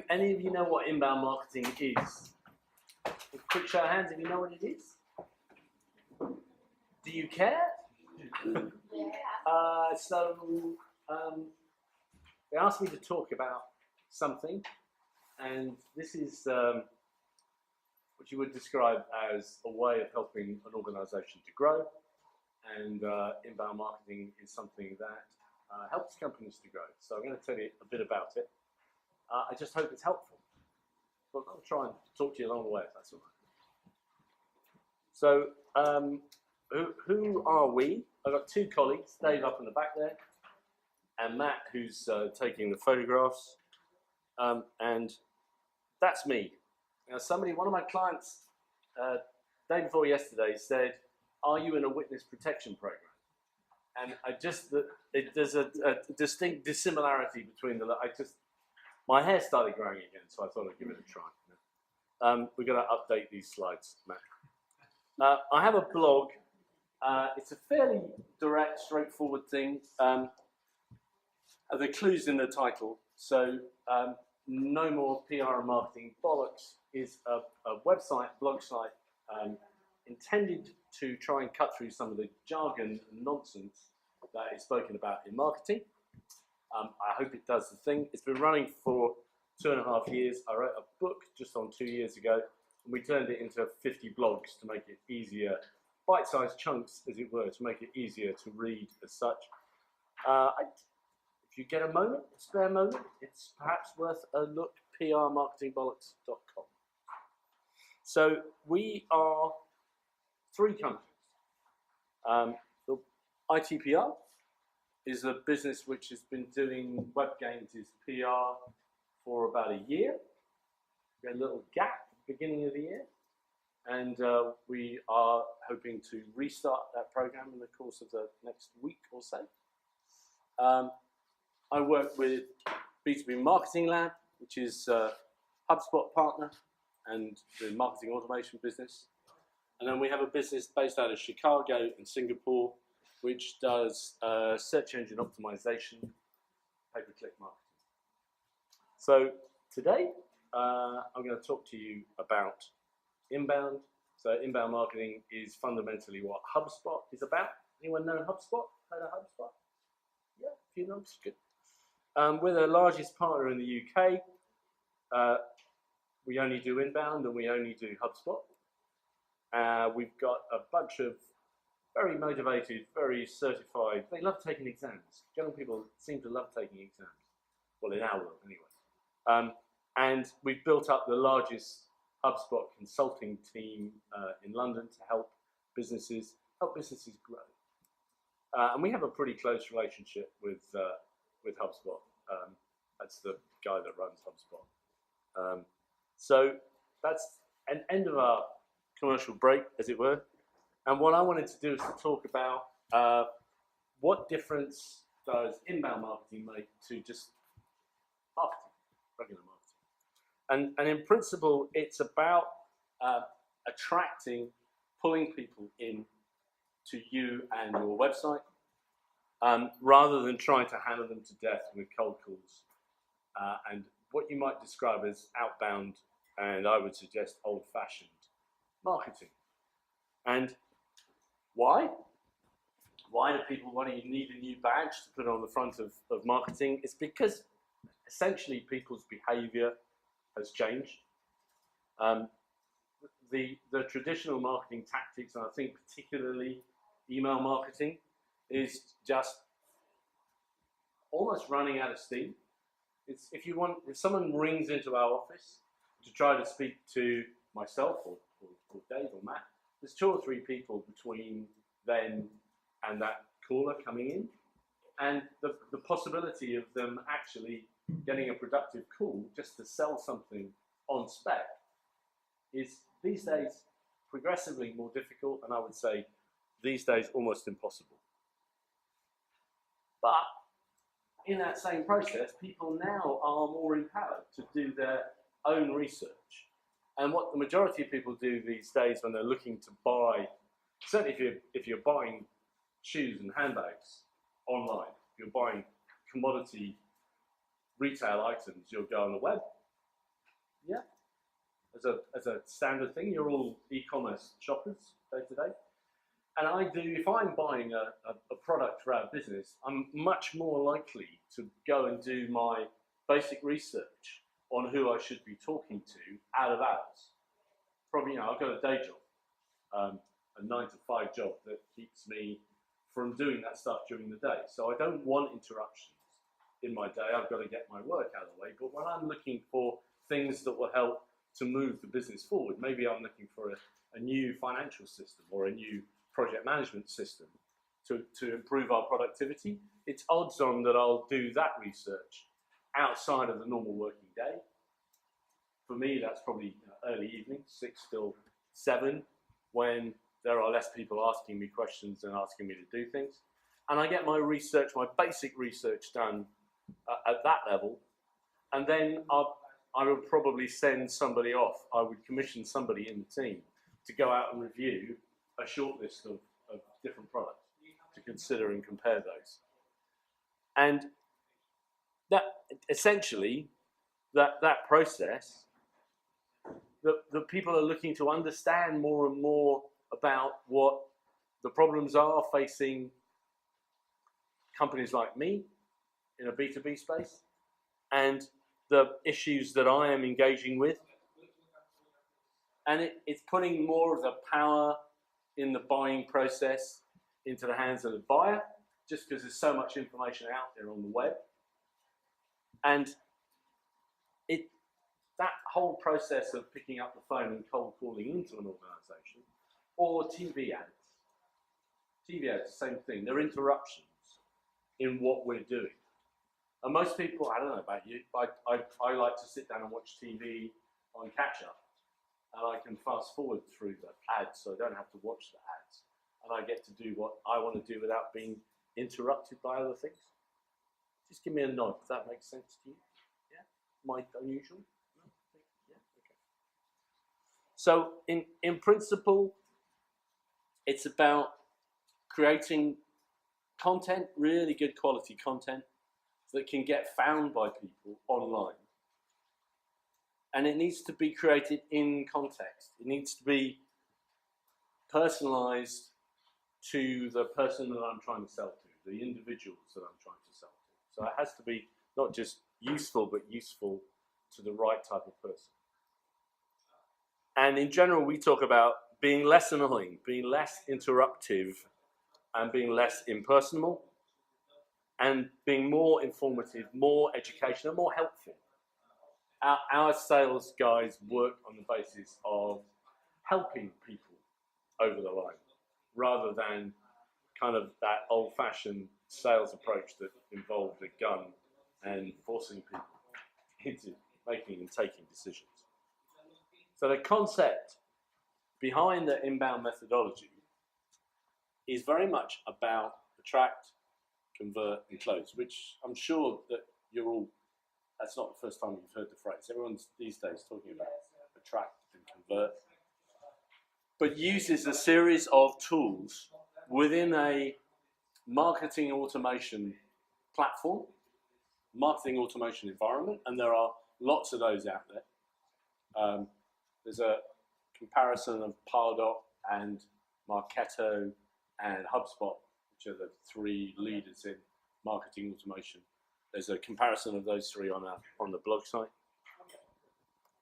Any of you know what inbound marketing is? A quick show of hands if you know what it is. Do you care? They asked me to talk about something, and this is what you would describe as a way of helping an organisation to grow, and inbound marketing is something that helps companies to grow. So I'm going to tell you a bit about it. I just hope it's helpful. But I'll try and talk to you along the way if that's all right. So who are we? I've got two colleagues, Dave up in the back there, and Matt, who's taking the photographs, and that's me. Now, one of my clients, day before yesterday, said, "Are you in a witness protection program?" And there's a distinct dissimilarity between my hair started growing again, so I thought I'd give it a try. We're going to update these slides, Matt. I have a blog. It's a fairly direct, straightforward thing. The clue's in the title. So, No More PR and Marketing Bollocks is a website, blog site, intended to try and cut through some of the jargon and nonsense that is spoken about in marketing. I hope it does the thing. It's been running for 2.5 years. I wrote a book just on 2 years ago, and we turned it into 50 blogs to make it easier, bite-sized chunks, as it were, to make it easier to read as such. If you get a moment, a spare moment, it's perhaps worth a look, prmarketingbollocks.com. So we are 3 companies. The ITPR is a business which has been doing web games as PR for about a year. We had a little gap at the beginning of the year, and we are hoping to restart that program in the course of the next week or so. I work with B2B Marketing Lab, which is a HubSpot partner and the marketing automation business. And then we have a business based out of Chicago and Singapore, which does search engine optimization, pay-per-click marketing. So today, I'm going to talk to you about inbound. So inbound marketing is fundamentally what HubSpot is about. Anyone know HubSpot? Heard of HubSpot? Yeah, a few nods, good. We're the largest partner in the UK. We only do inbound and we only do HubSpot. We've got a bunch of very motivated, very certified, they love taking exams. Young people seem to love taking exams. Well, in our world, anyway. And we've built up the largest HubSpot consulting team in London to help businesses grow. And we have a pretty close relationship with HubSpot. That's the guy that runs HubSpot. So that's an end of our commercial break, as it were. And what I wanted to do is to talk about what difference does inbound marketing make to just marketing, regular marketing. And in principle, it's about attracting, pulling people in to you and your website, rather than trying to hammer them to death with cold calls and what you might describe as outbound, and I would suggest old-fashioned marketing. And why? Why do you need a new badge to put on the front of marketing? It's because essentially people's behavior has changed. The traditional marketing tactics, and I think particularly email marketing, is just almost running out of steam. If someone rings into our office to try to speak to myself or Dave or Matt, there's 2 or 3 people between them and that caller coming in, and the possibility of them actually getting a productive call just to sell something on spec is these days progressively more difficult, and I would say these days almost impossible. But in that same process, people now are more empowered to do their own research. And what the majority of people do these days when they're looking to buy, certainly if you're buying shoes and handbags online, if you're buying commodity retail items, you'll go on the web. Yeah, as a standard thing, you're all e-commerce shoppers day to day. And I do, if I'm buying a product for our business, I'm much more likely to go and do my basic research on who I should be talking to out of hours. Probably, I've got a day job, a 9 to 5 job that keeps me from doing that stuff during the day. So I don't want interruptions in my day. I've got to get my work out of the way. But when I'm looking for things that will help to move the business forward, maybe I'm looking for a new financial system or a new project management system to improve our productivity, it's odds on that I'll do that research outside of the normal working day. For me, that's probably early evening, 6 till 7, when there are less people asking me questions and asking me to do things. And I get my research, my basic research done at that level. And then I would probably send somebody off. I would commission somebody in the team to go out and review a short list of different products to consider and compare those. And that essentially, that process, the people are looking to understand more and more about what the problems are facing companies like me in a B2B space and the issues that I am engaging with. And it's putting more of the power in the buying process into the hands of the buyer, just because there's so much information out there on the web. And that whole process of picking up the phone and cold calling into an organization, or TV ads, same thing. They're interruptions in what we're doing. And most people, I don't know about you, but I like to sit down and watch TV on catch up. And I can fast forward through the ads, so I don't have to watch the ads. And I get to do what I want to do without being interrupted by other things. Just give me a nod if that makes sense to you. Yeah? Am I unusual? No? Yeah? Okay. So in principle, it's about creating content, really good quality content that can get found by people online. And it needs to be created in context. It needs to be personalized to the person that I'm trying to sell to, the individuals that I'm trying to sell to. So it has to be not just useful, but useful to the right type of person. And in general, we talk about being less annoying, being less interruptive, and being less impersonal, and being more informative, more educational, more helpful. Our sales guys work on the basis of helping people over the line, rather than kind of that old-fashioned sales approach that involved a gun and forcing people into making and taking decisions. So the concept behind the inbound methodology is very much about attract, convert, and close, which I'm sure that you're all, that's not the first time you've heard the phrase. Everyone's these days talking about attract and convert, but uses a series of tools within a marketing automation platform, marketing automation environment, and there are lots of those out there. There's a comparison of Pardot and Marketo and HubSpot, which are the 3 leaders in marketing automation. There's a comparison of those 3 on the blog site.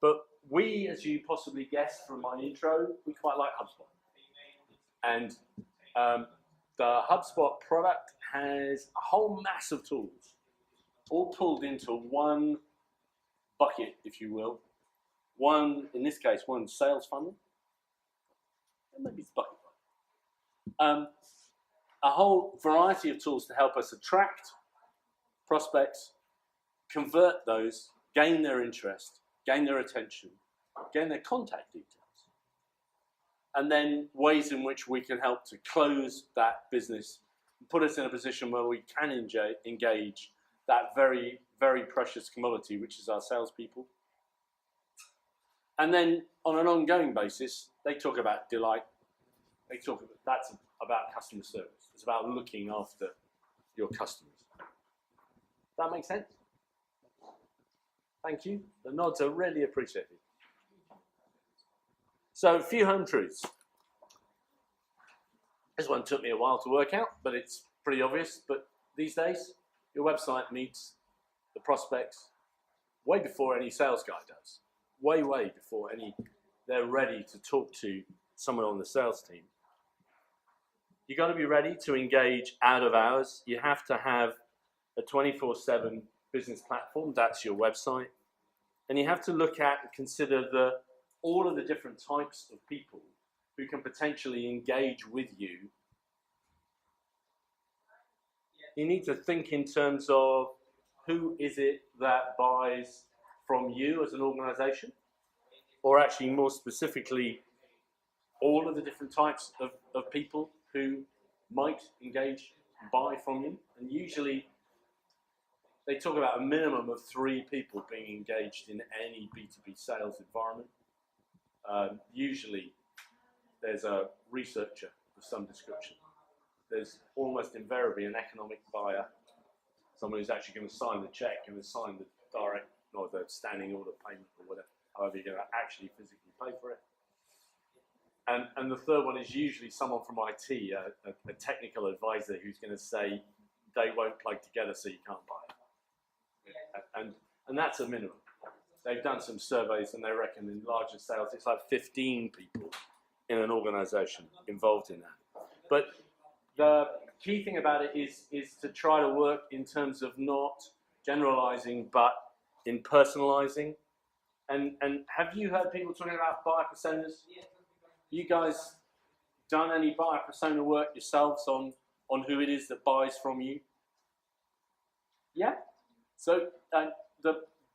But we, as you possibly guessed from my intro, we quite like HubSpot. And the HubSpot product has a whole mass of tools, all pulled into one bucket, if you will. One, in this case, one sales funnel. And maybe it's bucket funnel. A whole variety of tools to help us attract prospects, convert those, gain their interest, gain their attention, gain their contact details. And then ways in which we can help to close that business, put us in a position where we can engage that very, very precious commodity, which is our salespeople. And then on an ongoing basis, they talk about delight. That's about customer service. It's about looking after your customers. Does that make sense? Thank you. The nods are really appreciated. So, a few home truths. This one took me a while to work out, but it's pretty obvious. But these days, your website meets the prospects way before any sales guy does. Way before they're ready to talk to someone on the sales team. You've got to be ready to engage out of hours. You have to have a 24/7 business platform. That's your website. And you have to look at and consider all of the different types of people who can potentially engage with you. You need to think in terms of who is it that buys from you as an organization, or actually more specifically, all of the different types of people who might engage and buy from you. And usually they talk about a minimum of 3 people being engaged in any B2B sales environment. Usually there's a researcher of some description. There's almost invariably an economic buyer, someone who's actually going to sign the check and sign the direct or the standing order payment or whatever, however you're going to actually physically pay for it. And the third one is usually someone from IT, a technical advisor who's going to say they won't plug together so you can't buy it. And that's a minimum. They've done some surveys and they reckon in larger sales it's like 15 people in an organization involved in that. But the key thing about it is to try to work in terms of not generalizing but in personalizing. And have you heard people talking about buyer personas? You guys done any buyer persona work yourselves on who it is that buys from you? Yeah? So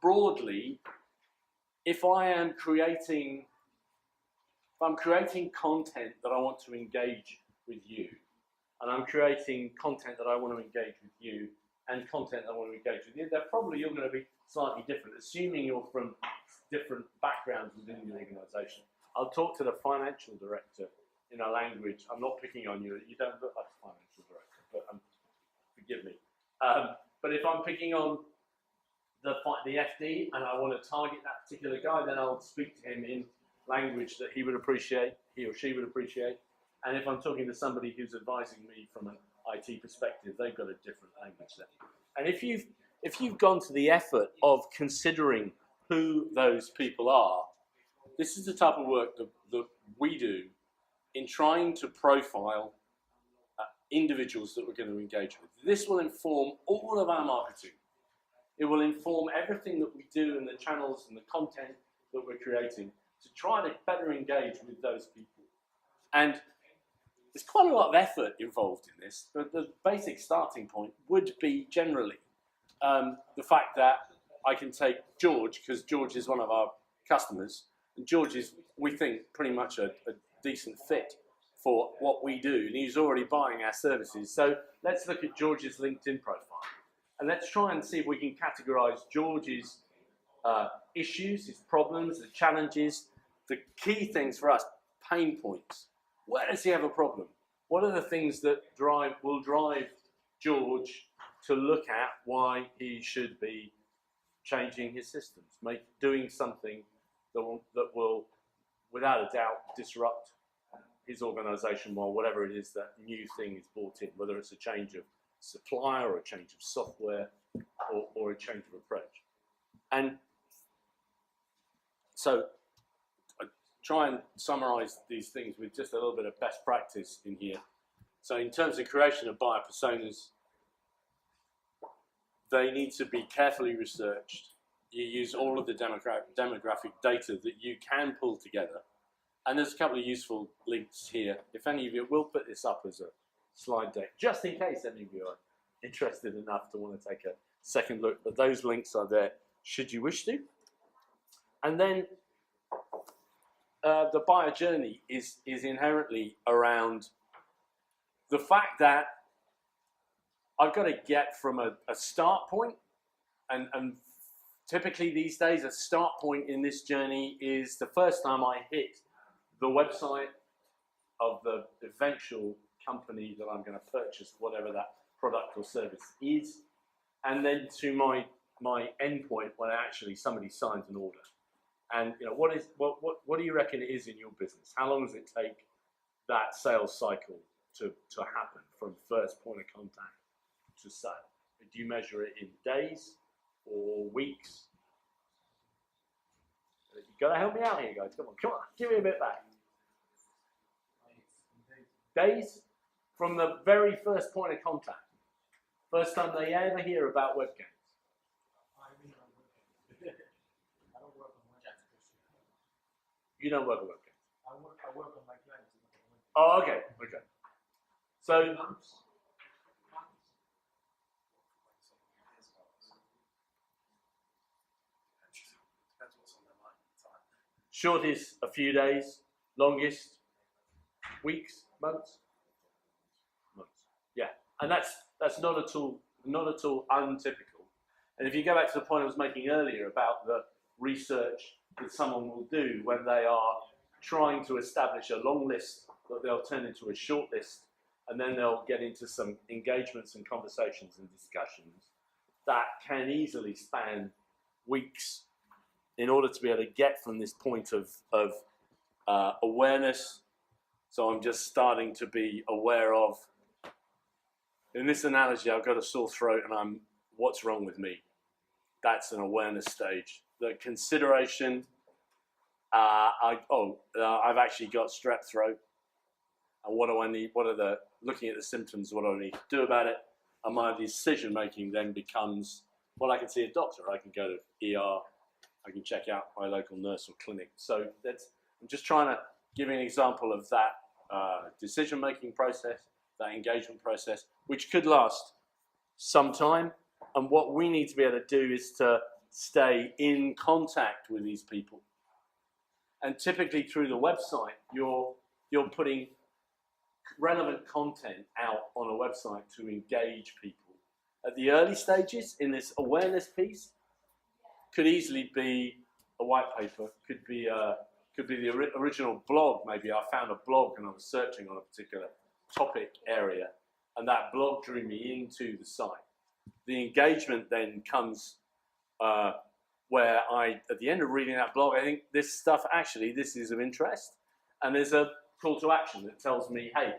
broadly, if I'm creating content that I want to engage with you, and I'm creating content that I want to engage with you, and content that I want to engage with you, they're probably all going to be slightly different, assuming you're from different backgrounds within the organisation. I'll talk to the financial director in a language. I'm not picking on you. You don't look like a financial director, but forgive me. But if I'm picking on the FD and I want to target that particular guy, then I'll speak to him in language that he would appreciate, he or she would appreciate. And if I'm talking to somebody who's advising me from an IT perspective, they've got a different language there. And if you've gone to the effort of considering who those people are, this is the type of work that we do in trying to profile individuals that we're going to engage with. This will inform all of our marketing. It will inform everything that we do and the channels and the content that we're creating to try to better engage with those people. And there's quite a lot of effort involved in this, but the basic starting point would be generally the fact that I can take George, because George is one of our customers, and George is, we think, pretty much a decent fit for what we do, and he's already buying our services. So let's look at George's LinkedIn profile, and let's try and see if we can categorize George's issues, his problems, the challenges, the key things for us, pain points. Where does he have a problem? What are the things that will drive George to look at why he should be changing his systems, doing something that will, without a doubt, disrupt his organisation or whatever it is that new thing is brought in, whether it's a change of supplier or a change of software or a change of approach. And so I try and summarise these things with just a little bit of best practice in here. So in terms of creation of buyer personas, they need to be carefully researched. You use all of the demographic data that you can pull together. And there's a couple of useful links here. If any of you, we'll put this up as a slide deck, just in case any of you are interested enough to want to take a second look. But those links are there, should you wish to. And then the buyer journey is inherently around the fact that I've got to get from a start point and Typically these days, a start point in this journey is the first time I hit the website of the eventual company that I'm going to purchase whatever that product or service is, and then to my end point when actually somebody signs an order. And what do you reckon it is in your business? How long does it take that sales cycle to happen from first point of contact to sale? Do you measure it in days or weeks? You've got to help me out here, guys. Come on, give me a bit back. Days from the very first point of contact. First time they ever hear about web games. You don't work on web games? I work on my clients. Oh, okay. So, shortest a few days, longest weeks, months. Yeah, and that's not at all untypical. And if you go back to the point I was making earlier about the research that someone will do when they are trying to establish a long list that they'll turn into a short list, and then they'll get into some engagements and conversations and discussions that can easily span weeks in order to be able to get from this point of awareness. So I'm just starting to be aware of, in this analogy, I've got a sore throat and what's wrong with me? That's an awareness stage. The consideration, I've actually got strep throat. And what do I need? Looking at the symptoms, what do I need to do about it? And my decision making then becomes, well, I can see a doctor, I can go to ER, I can check out my local nurse or clinic. So I'm just trying to give you an example of that decision making process, that engagement process, which could last some time. And what we need to be able to do is to stay in contact with these people. And typically through the website, you're putting relevant content out on a website to engage people. At the early stages in this awareness piece, could easily be a white paper, could be the original blog. Maybe I found a blog and I was searching on a particular topic area, and that blog drew me into the site. The engagement then comes where at the end of reading that blog, I think this is of interest, and there's a call to action that tells me, hey,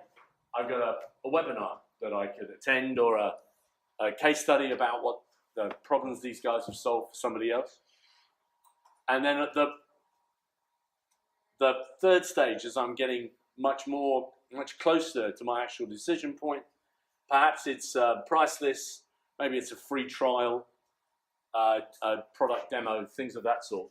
I've got a webinar that I could attend, or a case study about what the problems these guys have solved for somebody else. And then at the third stage, as I'm getting much closer to my actual decision point, perhaps it's priceless, maybe it's a free trial, a product demo, things of that sort.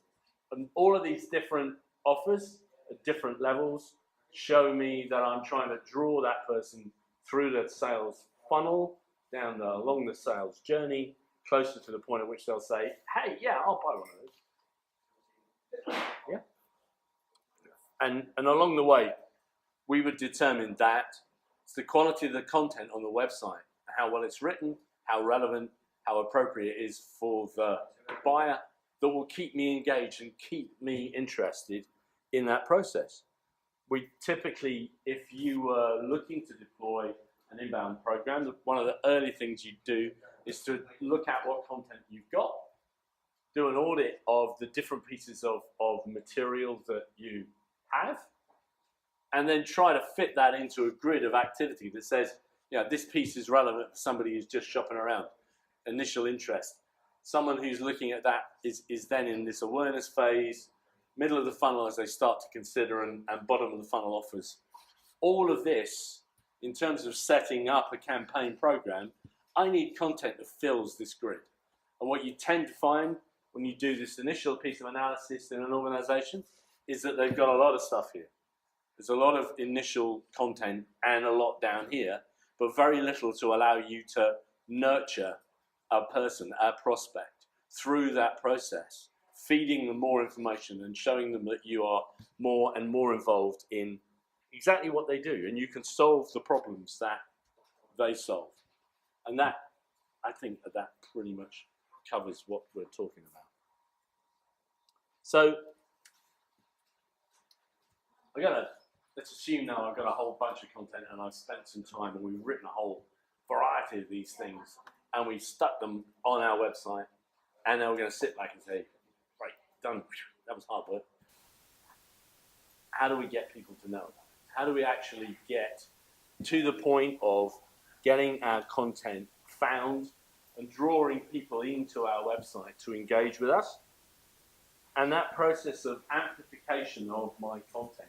And all of these different offers at different levels show me that I'm trying to draw that person through the sales funnel, along the sales journey, closer to the point at which they'll say, hey, yeah, I'll buy one of those. Yeah. And along the way, we would determine that it's the quality of the content on the website, how well it's written, how relevant, how appropriate it is for the buyer, that will keep me engaged and keep me interested in that process. We typically, if you were looking to deploy an inbound program, one of the early things you do is to look at what content you've got, do an audit of the different pieces of material that you have, and then try to fit that into a grid of activity that says, this piece is relevant for somebody who's just shopping around, initial interest. Someone who's looking at that is then in this awareness phase, middle of the funnel as they start to consider, and bottom of the funnel offers. All of this, in terms of setting up a campaign program, I need content that fills this grid. And what you tend to find when you do this initial piece of analysis in an organization is that they've got a lot of stuff here. There's a lot of initial content and a lot down here, but very little to allow you to nurture a person, a prospect, through that process, feeding them more information and showing them that you are more and more involved in exactly what they do, and you can solve the problems that they solve. And that, I think that pretty much covers what we're talking about. So let's assume now I've got a whole bunch of content and I've spent some time and we've written a whole variety of these things and we've stuck them on our website, and then we're going to sit back and say, right, done, that was hard work. How do we get people to know about it? How do we actually get to the point of getting our content found and drawing people into our website to engage with us? And that process of amplification of my content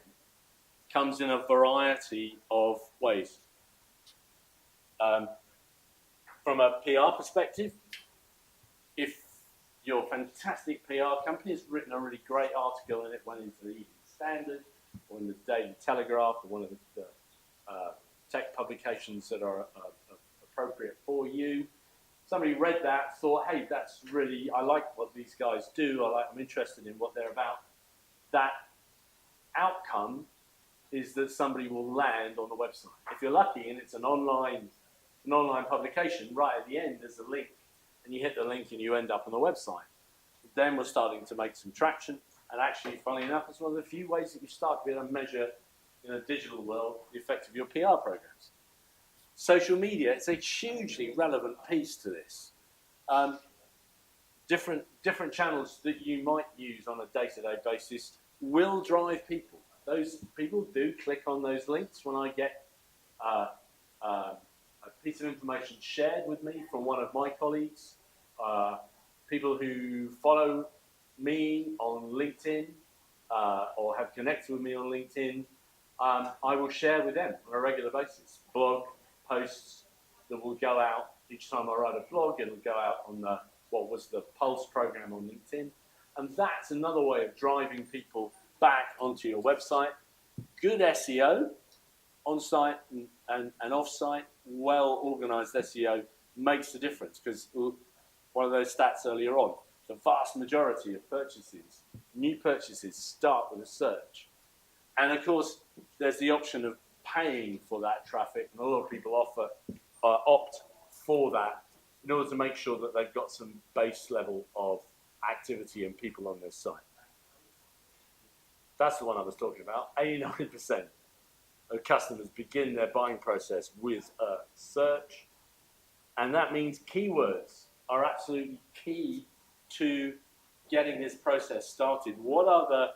comes in a variety of ways. From a PR perspective, if your fantastic PR company has written a really great article and it went into the Evening Standard or in the Daily Telegraph or one of the tech publications that are appropriate for you, somebody read that, thought, hey, that's really, I like what these guys do, I'm interested in what they're about. That outcome is that somebody will land on the website. If you're lucky and it's an online publication, right at the end there's a link, and you hit the link and you end up on the website. Then we're starting to make some traction, and actually, funnily enough, it's one of the few ways that you start to be able to measure in a digital world the effect of your PR programs. Social media is a hugely relevant piece to this. Different channels that you might use on a day-to-day basis will drive people. Those people do click on those links when I get a piece of information shared with me from one of my colleagues, people who follow me on LinkedIn or have connected with me on LinkedIn. I will share with them on a regular basis blog posts that will go out each time I write a blog. It'll go out on what was the Pulse program on LinkedIn, and that's another way of driving people back onto your website. Good SEO on-site and off-site, well-organized SEO makes a difference, because one of those stats earlier on, the vast majority of purchases, new purchases, start with a search. And of course, there's the option of paying for that traffic, and a lot of people opt for that in order to make sure that they've got some base level of activity and people on their site. That's the one I was talking about. 89% of customers begin their buying process with a search, and that means keywords are absolutely key to getting this process started. What are the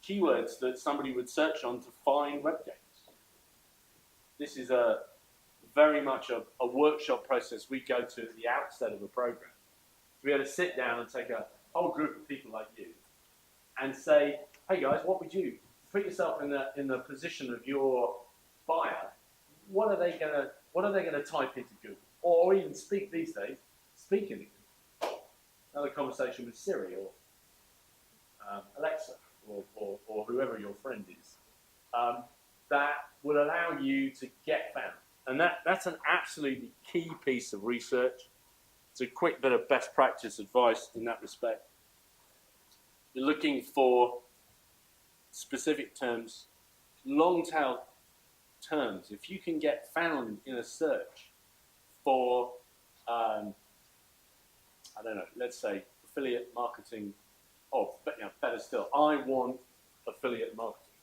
keywords that somebody would search on to find web games? This is very much a workshop process we go to at the outset of a program. To be able to sit down and take a whole group of people like you and say, hey guys, what would you put yourself in the position of your buyer? What are they gonna type into Google, or even speak these days? Speak into Google. Another conversation with Siri or Alexa or whoever your friend is. That would allow you to get found, and that's an absolutely key piece of research. It's a quick bit of best practice advice in that respect. You're looking for specific terms, long tail terms. If you can get found in a search for, I don't know, let's say affiliate marketing, but better still, I want affiliate marketing,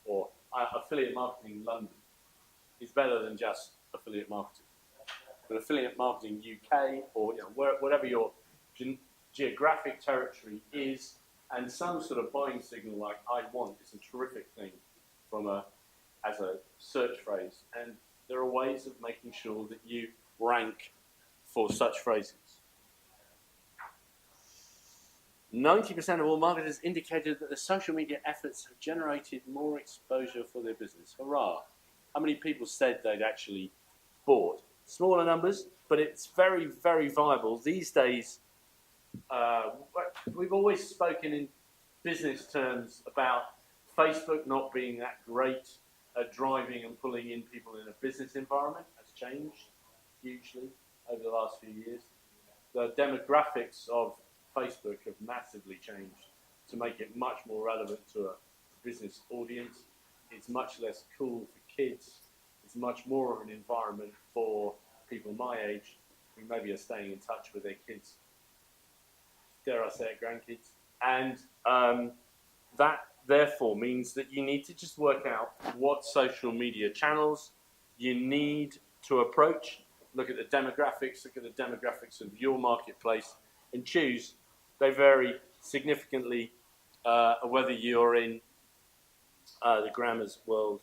or affiliate marketing London is better than just affiliate marketing. But affiliate marketing UK, or whatever your geographic territory is, and some sort of buying signal like I want is a terrific thing as a search phrase. And there are ways of making sure that you rank for such phrases. 90% of all marketers indicated that their social media efforts have generated more exposure for their business. Hurrah! How many people said they'd actually bought? Smaller numbers, but it's very, very viable. These days, we've always spoken in business terms about Facebook not being that great at driving and pulling in people in a business environment. That's changed hugely over the last few years. The demographics of Facebook have massively changed to make it much more relevant to a business audience. It's much less cool for kids. It's much more of an environment for people my age who maybe are staying in touch with their kids, dare I say it, grandkids. And that therefore means that you need to just work out what social media channels you need to approach, look at the demographics of your marketplace, and choose. They vary significantly whether you're in the Grammars world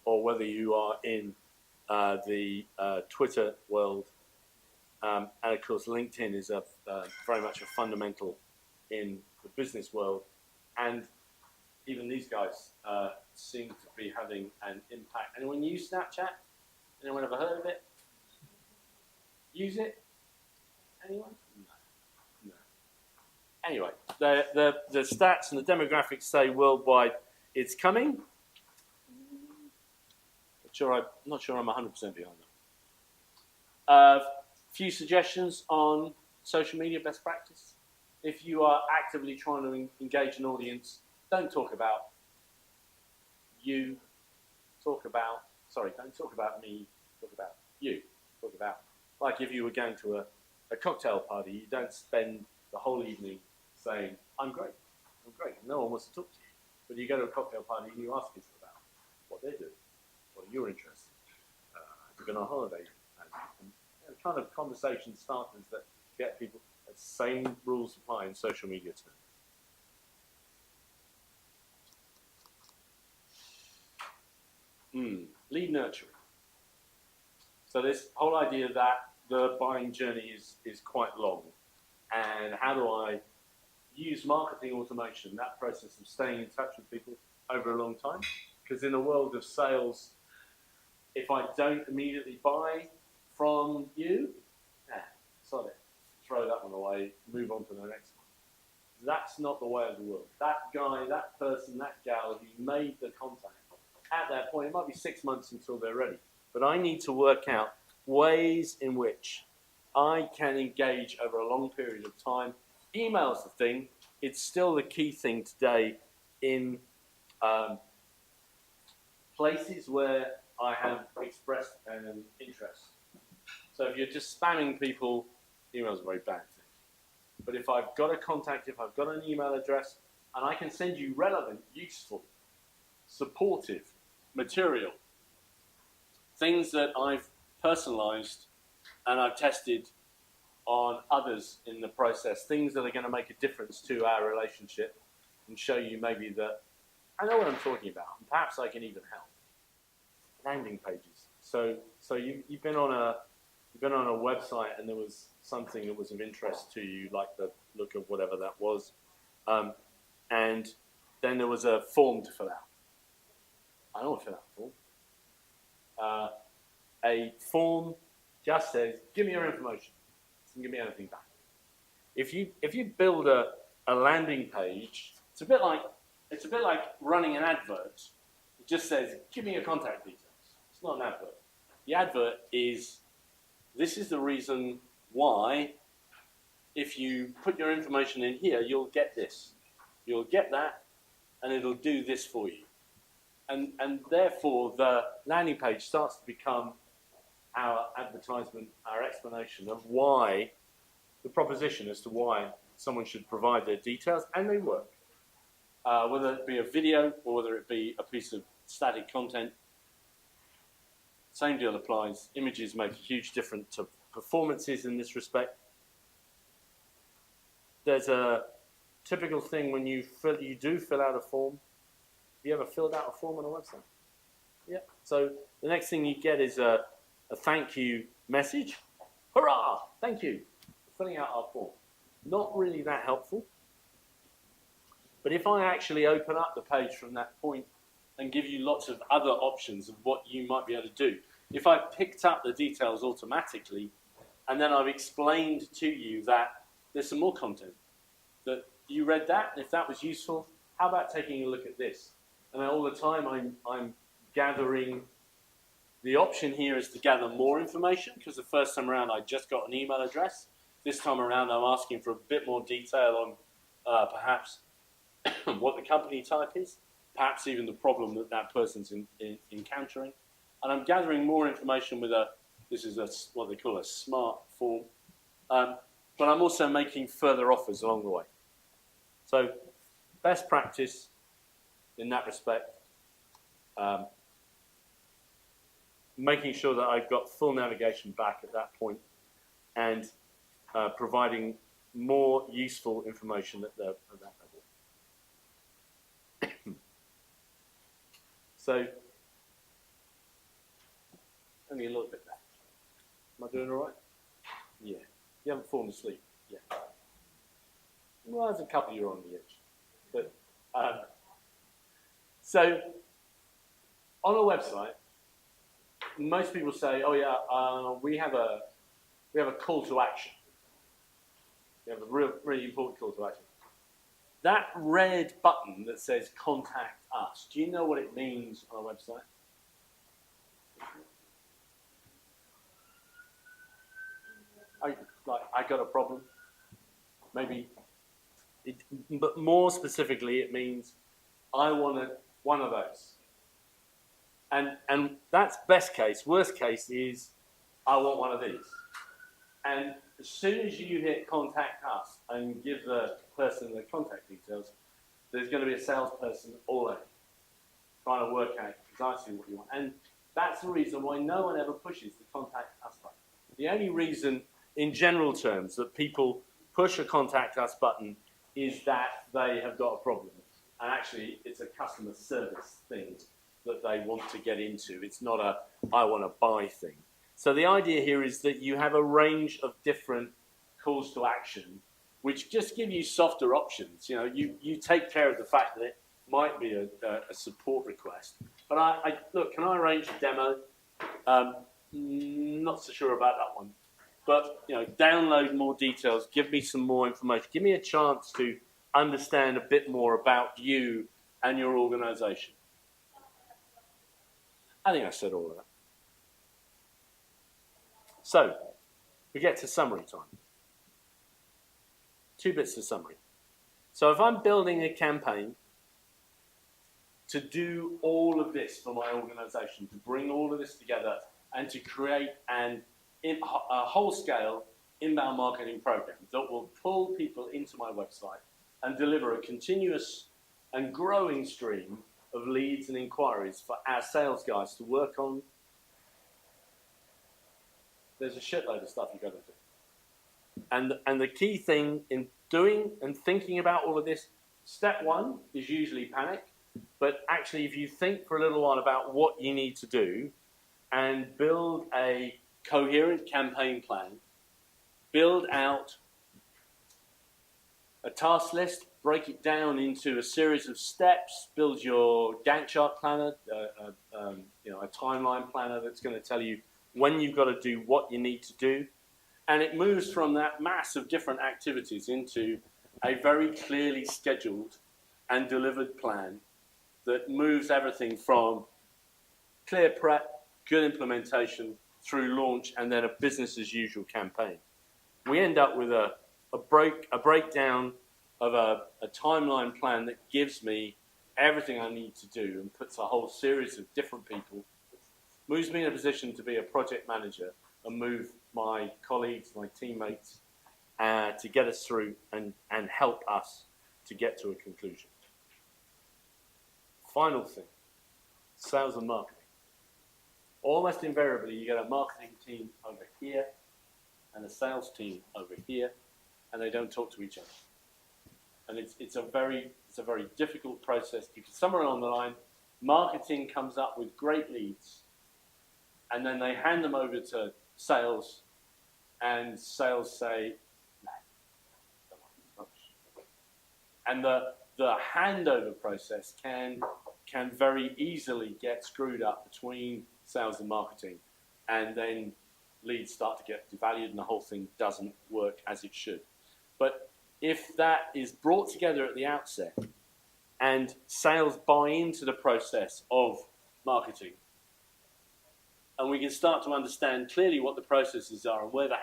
or whether you are in the Twitter world. And of course, LinkedIn is very much a fundamental in the business world. And even these guys seem to be having an impact. Anyone use Snapchat? Anyone ever heard of it? Use it? Anyone? No. Anyway, the stats and the demographics say worldwide it's coming. Not sure I'm 100% behind that. Few suggestions on social media best practice. If you are actively trying to engage an audience, don't talk about you. Don't talk about me. Talk about you. Talk about, like if you were going to a cocktail party, you don't spend the whole evening saying, I'm great. No one wants to talk to you. But you go to a cocktail party and you ask people about what they're doing, what you're interested in. You've been on holiday. And kind of conversation starters that get people, the same rules apply in social media terms. Lead nurturing. So this whole idea that the buying journey is quite long, and how do I use marketing automation, that process of staying in touch with people over a long time? Because in a world of sales, if I don't immediately buy from you, sod it, throw that one away, move on to the next one. That's not the way of the world. That guy, that person, that gal who made the contact, at that point, it might be 6 months until they're ready. But I need to work out ways in which I can engage over a long period of time. Email's the thing. It's still the key thing today in places where I have expressed an interest. So if you're just spamming people, email's a very bad thing. But if I've got a contact, if I've got an email address, and I can send you relevant, useful, supportive material, things that I've personalized and I've tested on others in the process, things that are going to make a difference to our relationship and show you maybe that I know what I'm talking about, and perhaps I can even help. Landing pages. So you've been on a website and there was something that was of interest to you, like the look of whatever that was, and then there was a form to fill out. I don't want to fill out a form. A form just says, give me your information. It doesn't give me anything back. If you build a landing page, it's a bit like running an advert. It just says, give me your contact details. It's not an advert. The advert is, this is the reason why, if you put your information in here, you'll get this. You'll get that, and it'll do this for you. And therefore, the landing page starts to become our advertisement, our explanation of why, the proposition as to why someone should provide their details, and they work. Whether it be a video or whether it be a piece of static content, same deal applies. Images make a huge difference to performances in this respect. There's a typical thing when you do fill out a form. Have you ever filled out a form on a website? Yeah. So the next thing you get is a thank you message. Hurrah! Thank you for filling out our form. Not really that helpful. But if I actually open up the page from that point and give you lots of other options of what you might be able to do, if I picked up the details automatically and then I've explained to you that there's some more content, that you read that, and if that was useful, how about taking a look at this? And all the time I'm gathering. The option here is to gather more information, because the first time around I just got an email address. This time around I'm asking for a bit more detail on perhaps what the company type is, perhaps even the problem that person's encountering. And I'm gathering more information with this is what they call a smart form. But I'm also making further offers along the way. So best practice in that respect, making sure that I've got full navigation back at that point, and providing more useful information at that level. So, only a little bit left. Am I doing all right? Yeah. You haven't fallen asleep yet. Well, there's a couple you're on the edge. But, so, on a website, most people say, "Oh yeah, we have a call to action. We have a really important call to action." That red button that says "Contact Us." Do you know what it means on a website? I got a problem. Maybe, but more specifically, it means I want one of those. And that's best case. Worst case is I want one of these. And as soon as you hit contact us and give the person the contact details, there's going to be a salesperson all over trying to work out precisely what you want. And that's the reason why no one ever pushes the contact us button. The only reason, in general terms, that people push a contact us button is that they have got a problem. And actually, it's a customer service thing that they want to get into. It's not a I want to buy thing. So the idea here is that you have a range of different calls to action, which just give you softer options. You know, you take care of the fact that it might be a support request. But look, can I arrange a demo? Not so sure about that one. But you know, download more details, give me some more information, give me a chance to understand a bit more about you and your organization. I think I said all of that. So, we get to summary time. 2 bits of summary. So if I'm building a campaign to do all of this for my organization, to bring all of this together and to create a whole-scale inbound marketing program that will pull people into my website and deliver a continuous and growing stream of leads and inquiries for our sales guys to work on, there's a shitload of stuff you've got to do. And the key thing in doing and thinking about all of this, step 1 is usually panic. But actually, if you think for a little while about what you need to do and build a coherent campaign plan, build out a task list, break it down into a series of steps, build your Gantt chart planner, a timeline planner that's going to tell you when you've got to do what you need to do. And it moves from that mass of different activities into a very clearly scheduled and delivered plan that moves everything from clear prep, good implementation, through launch, and then a business as usual campaign. We end up with a breakdown of a timeline plan that gives me everything I need to do and puts a whole series of different people, moves me in a position to be a project manager and move my colleagues, my teammates, to get us through and help us to get to a conclusion. Final thing, sales and marketing. Almost invariably, you get a marketing team over here and a sales team over here, and they don't talk to each other. And it's a very difficult process because somewhere along the line, marketing comes up with great leads, and then they hand them over to sales, and sales say, no, don't want this rubbish. And the handover process can very easily get screwed up between sales and marketing, and then leads start to get devalued and the whole thing doesn't work as it should. But if that is brought together at the outset and sales buy into the process of marketing, and we can start to understand clearly what the processes are and where the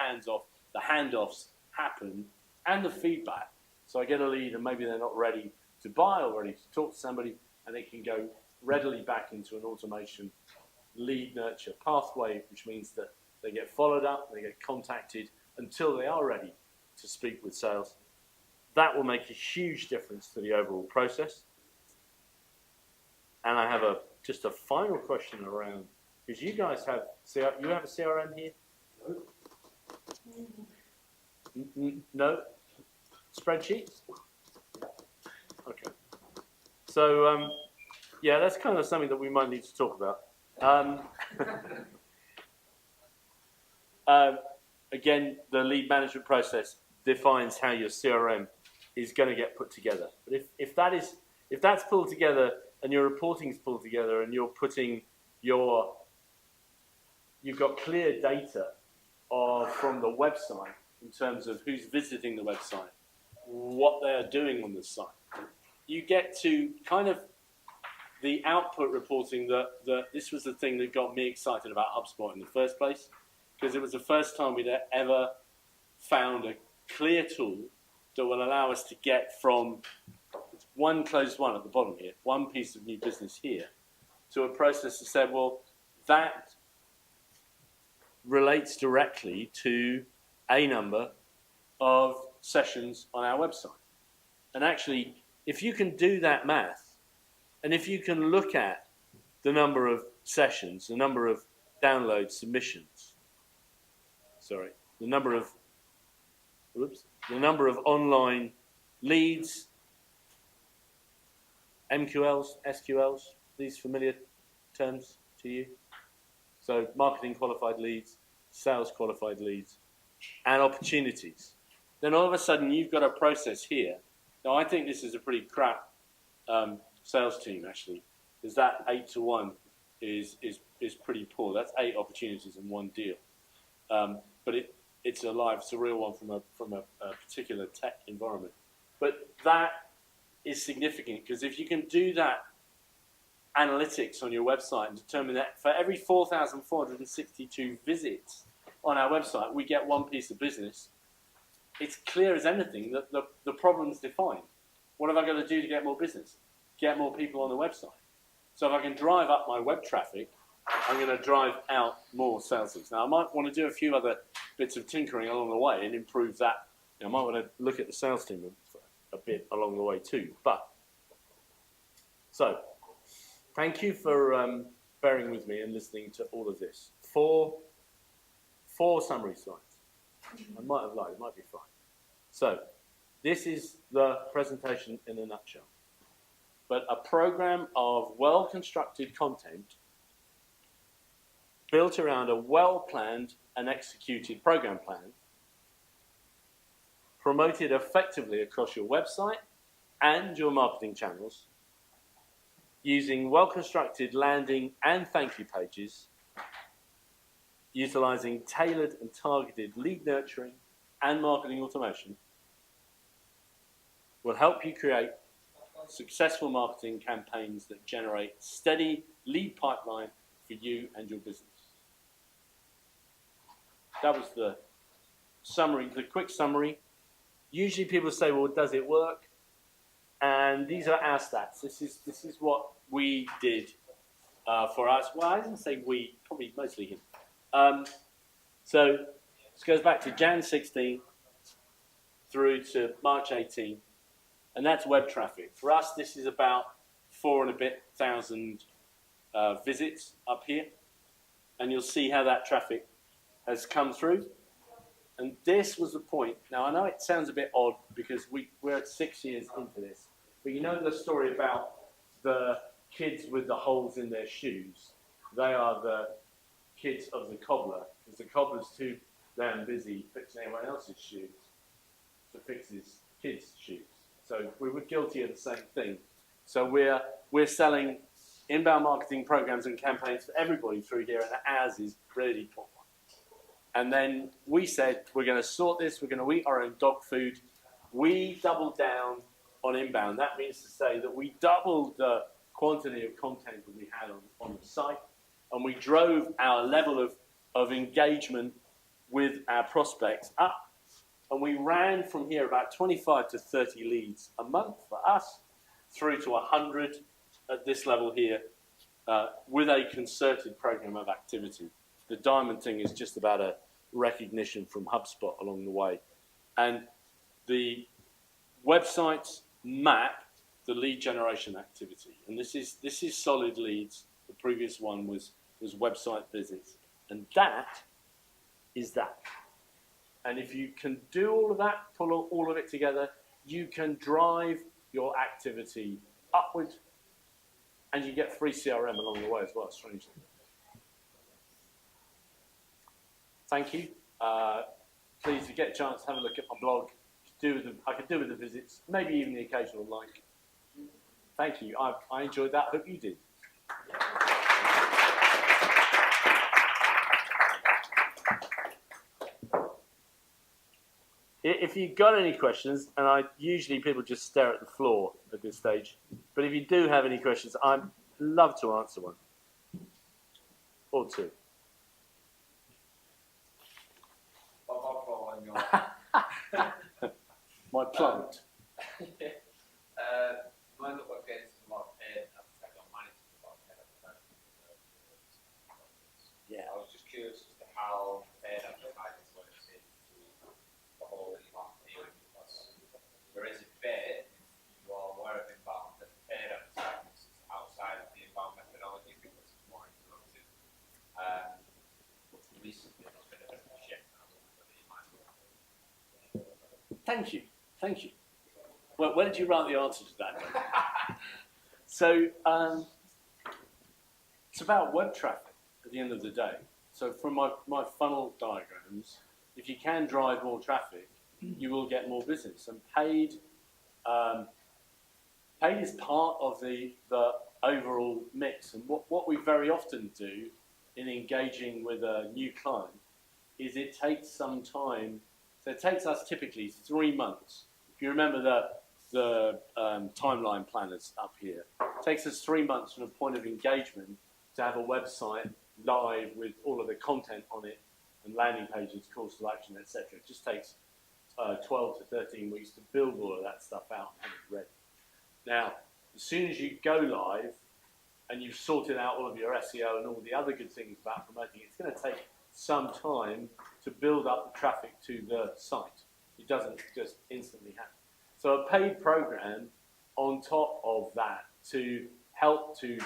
handoffs happen, and the feedback. So I get a lead and maybe they're not ready to buy or ready to talk to somebody, and it can go readily back into an automation lead nurture pathway, which means that they get followed up, they get contacted until they are ready to speak with sales. that will make a huge difference to the overall process. And I have just a final question around, because you guys have a CRM here? No? Spreadsheets? Okay. So, yeah, that's kind of something that we might need to talk about. Again, the lead management process defines how your CRM is going to get put together. But if that's pulled together and your reporting is pulled together and you're putting you've got clear data from the website in terms of who's visiting the website, what they're doing on the site, you get to kind of the output reporting that this was the thing that got me excited about HubSpot in the first place, because it was the first time we'd ever found a clear tool that will allow us to get from one closed one at the bottom here, one piece of new business here, to a process that said, well, that relates directly to a number of sessions on our website. And actually, if you can do that math, and if you can look at the number of sessions, the number of download submissions, the number of online leads, MQLs, SQLs, these familiar terms to you? So marketing qualified leads, sales qualified leads, and opportunities. Then all of a sudden you've got a process here. Now I think this is a pretty crap sales team actually, because that 8-to-1 is pretty poor. That's 8 opportunities in one deal. But it's a real one from a particular tech environment. But that is significant, because if you can do that analytics on your website and determine that for every 4,462 visits on our website, we get one piece of business, it's clear as anything that the problem's defined. What have I got to do to get more business? Get more people on the website. So if I can drive up my web traffic, I'm going to drive out more sales leads. Now, I might want to do a few other bits of tinkering along the way and improve that. I might want to look at the sales team a bit along the way too. So, thank you for bearing with me and listening to all of this. Four summary slides. I might have lied, it might be 5. So, this is the presentation in a nutshell. But a program of well-constructed content built around a well-planned and executed program plan, promoted effectively across your website and your marketing channels, using well-constructed landing and thank you pages, utilizing tailored and targeted lead nurturing and marketing automation, will help you create successful marketing campaigns that generate steady lead pipeline for you and your business. That was the summary, the quick summary. Usually people say, well, does it work? And these are our stats. This is what we did for us. Well, I didn't say we, probably mostly him. So this goes back to Jan 16 through to March 18. And that's web traffic. For us, this is about 4,000 and a bit visits up here. And you'll see how that traffic has come through. And this was the point. Now, I know it sounds a bit odd because we're 6 years into this. But you know the story about the kids with the holes in their shoes? They are the kids of the cobbler, because the cobbler's too damn busy fixing everyone else's shoes to fix his kids' shoes. So we were guilty of the same thing. So we're selling inbound marketing programs and campaigns for everybody through here, and ours is really poor. And then we said, we're going to sort this, we're going to eat our own dog food. We doubled down on inbound. That means to say that we doubled the quantity of content that we had on the site, and we drove our level of engagement with our prospects up. And we ran from here about 25 to 30 leads a month for us, through to 100 at this level here, with a concerted program of activity. The diamond thing is just about a recognition from HubSpot along the way. And the websites map the lead generation activity, and this is solid leads. The previous one was website visits, and that is that. And if you can do all of that, pull all of it together, you can drive your activity upward, and you get free CRM along the way as well, strangely. Thank you. Please, if you get a chance, have a look at my blog. I could do with the visits, maybe even the occasional like. Thank you. I enjoyed that. Hope you did. If you've got any questions, and usually people just stare at the floor at this stage, but if you do have any questions, I'd love to answer one or two. My plant. Mine look like getting a lot of paid advertising on management about paid advertising. Yeah. I was just curious as to how paid advertising works into the whole inbound thing, because there is a bit, if you are aware of inbound, that paid advertising is outside of the inbound methodology because it's more interruptive. Recently there's been a bit of a shift, and I was wondering whether you might be. Thank you. Thank you. Well, where did you write the answer to that? So it's about web traffic at the end of the day. So from my funnel diagrams, if you can drive more traffic, you will get more business. And paid is part of the overall mix. And what we very often do in engaging with a new client is it takes some time. So it takes us typically 3 months. If you remember the timeline planners up here, it takes us 3 months from a point of engagement to have a website live with all of the content on it and landing pages, calls to action, etc. It just takes 12 to 13 weeks to build all of that stuff out and have it ready. Now, as soon as you go live and you've sorted out all of your SEO and all the other good things about promoting, it's going to take some time to build up the traffic to the site. It doesn't just instantly happen. So a paid program on top of that to help to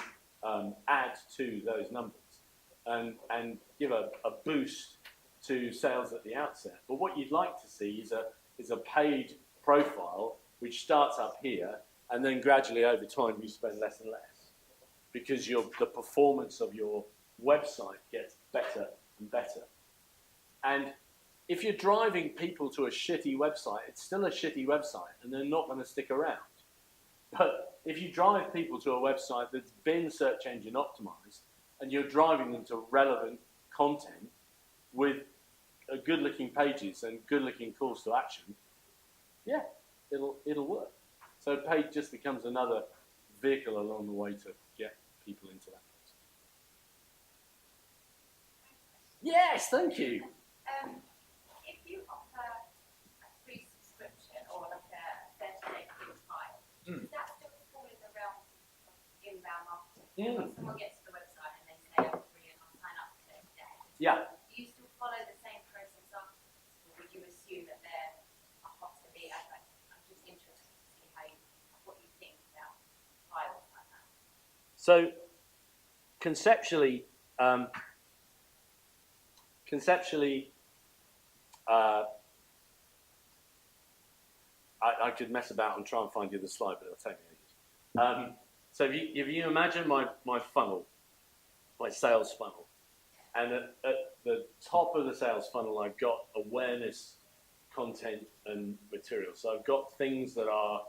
add to those numbers and give a boost to sales at the outset. But what you'd like to see is a paid profile which starts up here, and then gradually over time you spend less and less, because the performance of your website gets better and better. And if you're driving people to a shitty website, it's still a shitty website, and they're not going to stick around. But if you drive people to a website that's been search engine optimized, and you're driving them to relevant content with good-looking pages and good-looking calls to action, yeah, it'll work. So paid just becomes another vehicle along the way to get people into that place. Yes, thank you. If you offer a free subscription or like a 30-day free trial, does that still fall in the realm of inbound marketing? When someone gets to the website and they say, "I'm free and I'll sign up for 30 days," Yeah. do you still follow the same process afterwards, or would you assume that they're a hotter lead? I'm just interested to see what you think about trials like that. So conceptually, I could mess about and try and find you the slide, but it'll take me ages. So if you imagine my funnel, my sales funnel, and at the top of the sales funnel, I've got awareness, content, and material. So I've got things that are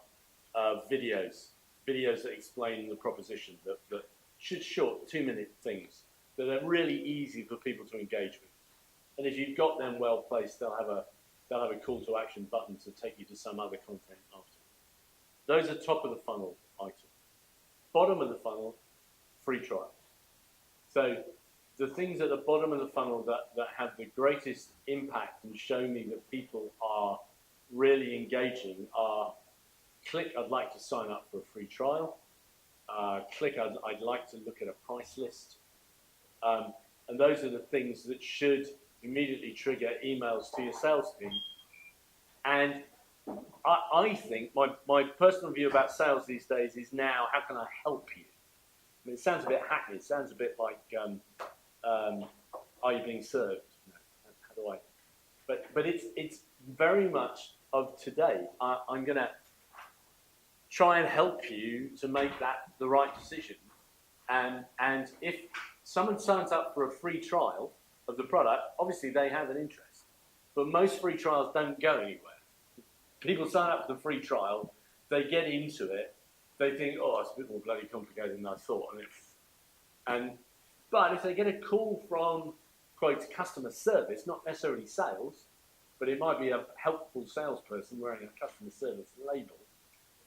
videos that explain the proposition, that should short 2-minute things that are really easy for people to engage with. And if you've got them well placed, they'll have a call to action button to take you to some other content after. Those are top of the funnel items. Bottom of the funnel, free trial. So the things at the bottom of the funnel that have the greatest impact and show me that people are really engaging are click, I'd like to sign up for a free trial. Click, I'd like to look at a price list. And those are the things that should immediately trigger emails to your sales team. And I think my personal view about sales these days is now, how can I help you? I mean, it sounds a bit hacky. It sounds a bit like, are you being served? No, how do I? But it's very much of today. I'm going to try and help you to make the right decision. And if someone signs up for a free trial of the product, obviously they have an interest. But most free trials don't go anywhere. People sign up for the free trial, they get into it, they think, oh, it's a bit more bloody complicated than I thought. But if they get a call from, quote, customer service, not necessarily sales, but it might be a helpful salesperson wearing a customer service label,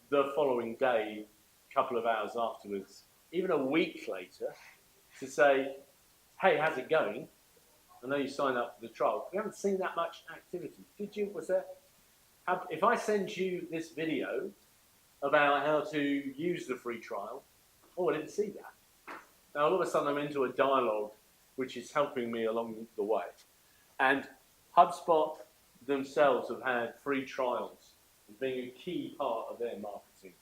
the following day, a couple of hours afterwards, even a week later, to say, hey, how's it going? I know you signed up for the trial. We haven't seen that much activity. Did you? Was there? If I send you this video about how to use the free trial, oh, I didn't see that. Now, all of a sudden, I'm into a dialogue which is helping me along the way. And HubSpot themselves have had free trials being a key part of their marketing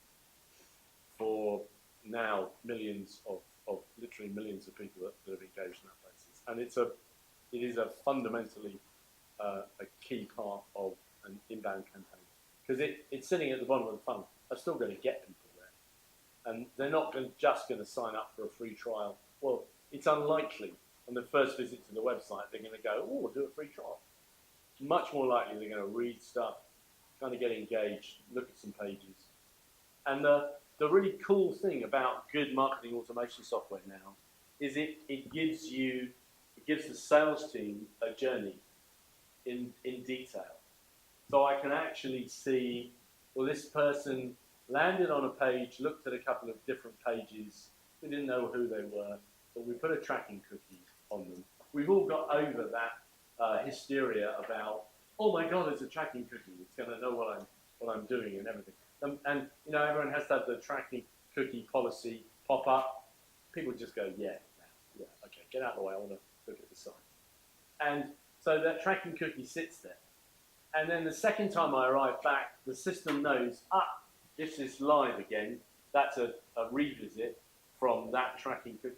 for now literally millions of people that have engaged on that basis. And it is a fundamentally a key part of an inbound campaign, because it's sitting at the bottom of the funnel. I'm still going to get people there, and they're not just going to sign up for a free trial. Well, it's unlikely on the first visit to the website they're going to go, oh, we'll do a free trial. It's much more likely they're going to read stuff, kind of get engaged, look at some pages. And the really cool thing about good marketing automation software now is it gives the sales team a journey in detail. So I can actually see, well, this person landed on a page, looked at a couple of different pages, we didn't know who they were, but we put a tracking cookie on them. We've all got over that hysteria about, oh my God, it's a tracking cookie. It's going to know what I'm doing and everything. And you know, everyone has to have the tracking cookie policy pop up. People just go, yeah, okay, get out of the way. I want to look at the site. And so that tracking cookie sits there. And then the second time I arrive back, the system knows, this is live again. That's a revisit from that tracking cookie.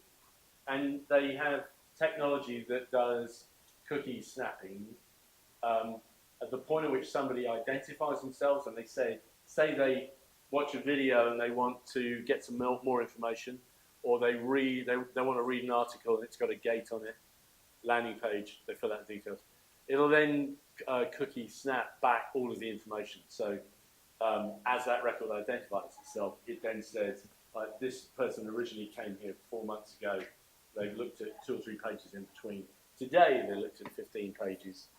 And they have technology that does cookie snapping at the point at which somebody identifies themselves and they say they watch a video and they want to get some more information, or they want to read an article and it's got a gate on it, landing page, they fill out the details. It'll then cookie snap back all of the information. So as that record identifies itself, it then says, this person originally came here 4 months ago. They've looked at 2 or 3 pages in between. Today, they looked at 15 pages,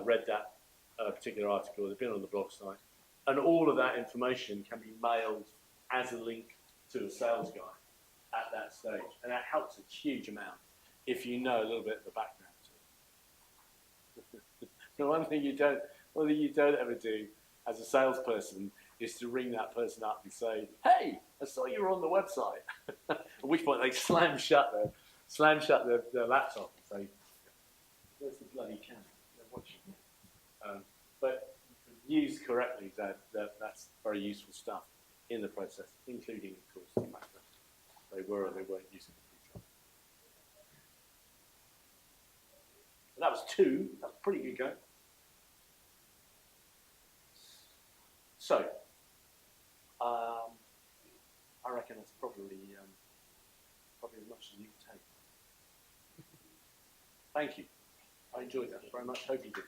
read that particular article, they've been on the blog site. And all of that information can be mailed as a link to a sales guy at that stage. And that helps a huge amount if you know a little bit of the background to it. The one thing you don't ever do as a salesperson is to ring that person up and say, hey, I saw you were on the website. At which point they slam shut their laptop and say, where's the bloody camera? They're watching me. But used correctly, that's very useful stuff in the process, including, of course, the fact that they were or they weren't using the free trial. But that was 2. That's a pretty good go. So, I reckon that's probably as much as you can take. Thank you. I enjoyed that very much. Hope you did.